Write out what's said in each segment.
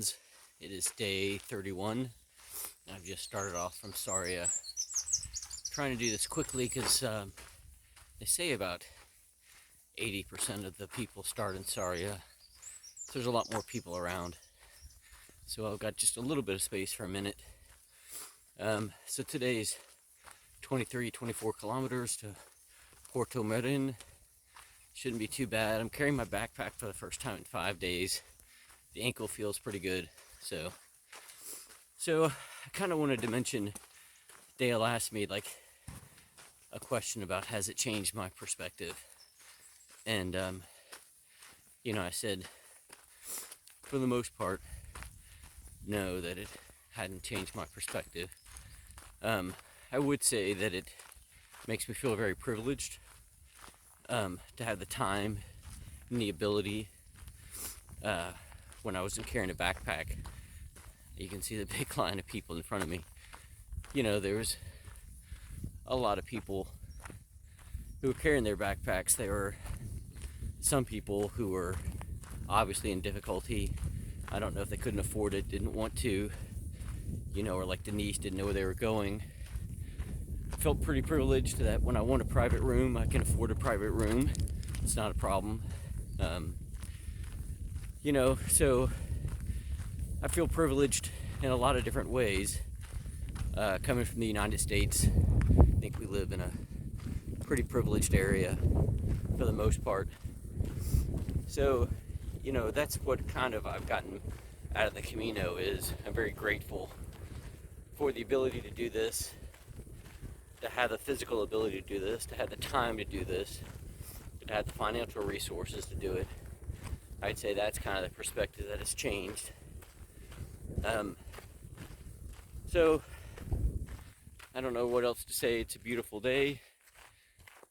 friends. It is day 31. I've just started off from Sarria. Trying to do this quickly because they say about 80% of the people start in Sarria. So there's a lot more people around. So I've got just a little bit of space for a minute. So today's 24 kilometers to Portomarin. Shouldn't be too bad. I'm carrying my backpack for the first time in 5 days. The ankle feels pretty good. So I kind of wanted to mention, Dale asked me like a question about has it changed my perspective, and I said for the most part no, that it hadn't changed my perspective. I would say that it makes me feel very privileged to have the time and the ability. When I was carrying a backpack, you can see the big line of people in front of me. There was a lot of people who were carrying their backpacks. There were some people who were obviously in difficulty. I don't know if they couldn't afford it, didn't want to, or like Denise, didn't know where they were going. I felt pretty privileged that when I want a private room, I can afford a private room. It's not a problem. So I feel privileged in a lot of different ways. Coming from the United States, I think we live in a pretty privileged area for the most part. So, that's what kind of I've gotten out of the Camino is I'm very grateful for the ability to do this, to have the physical ability to do this, to have the time to do this, to have the financial resources to do it. I'd say that's kind of the perspective that has changed. So I don't know what else to say. It's a beautiful day.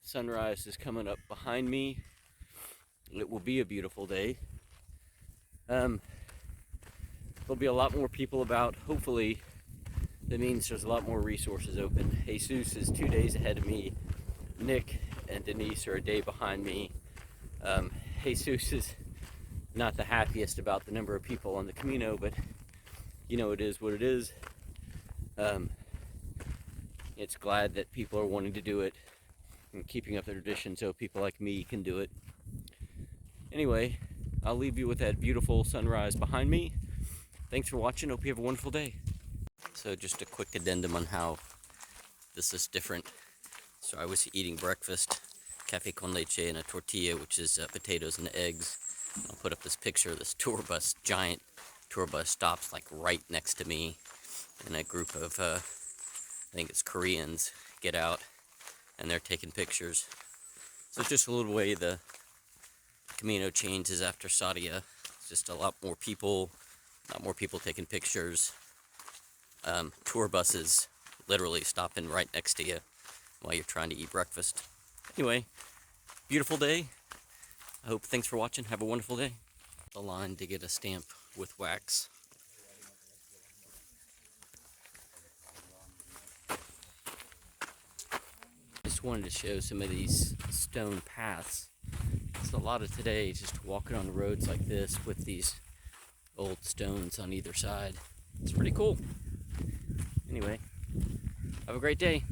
Sunrise is coming up behind me. It will be a beautiful day. There'll be a lot more people about. Hopefully that means there's a lot more resources open. Jesus is 2 days ahead of me. Nick and Denise are a day behind me. Jesus is not the happiest about the number of people on the Camino, but it is what it is. It's glad that people are wanting to do it and keeping up the tradition so people like me can do it. Anyway, I'll leave you with that beautiful sunrise behind me. Thanks for watching. Hope you have a wonderful day. So just a quick addendum on how this is different. So I was eating breakfast, cafe con leche and a tortilla, which is potatoes and eggs. I'll put up this picture of this tour bus, giant tour bus, stops like right next to me, and a group of, I think it's Koreans, get out, and they're taking pictures. So it's just a little way the Camino changes after Sarria. It's just a lot more people taking pictures. Tour buses literally stopping right next to you while you're trying to eat breakfast. Anyway, beautiful day. Thanks for watching. Have a wonderful day. The line to get a stamp with wax. Just wanted to show some of these stone paths. It's a lot of today just walking on the roads like this with these old stones on either side. It's pretty cool. Anyway, have a great day.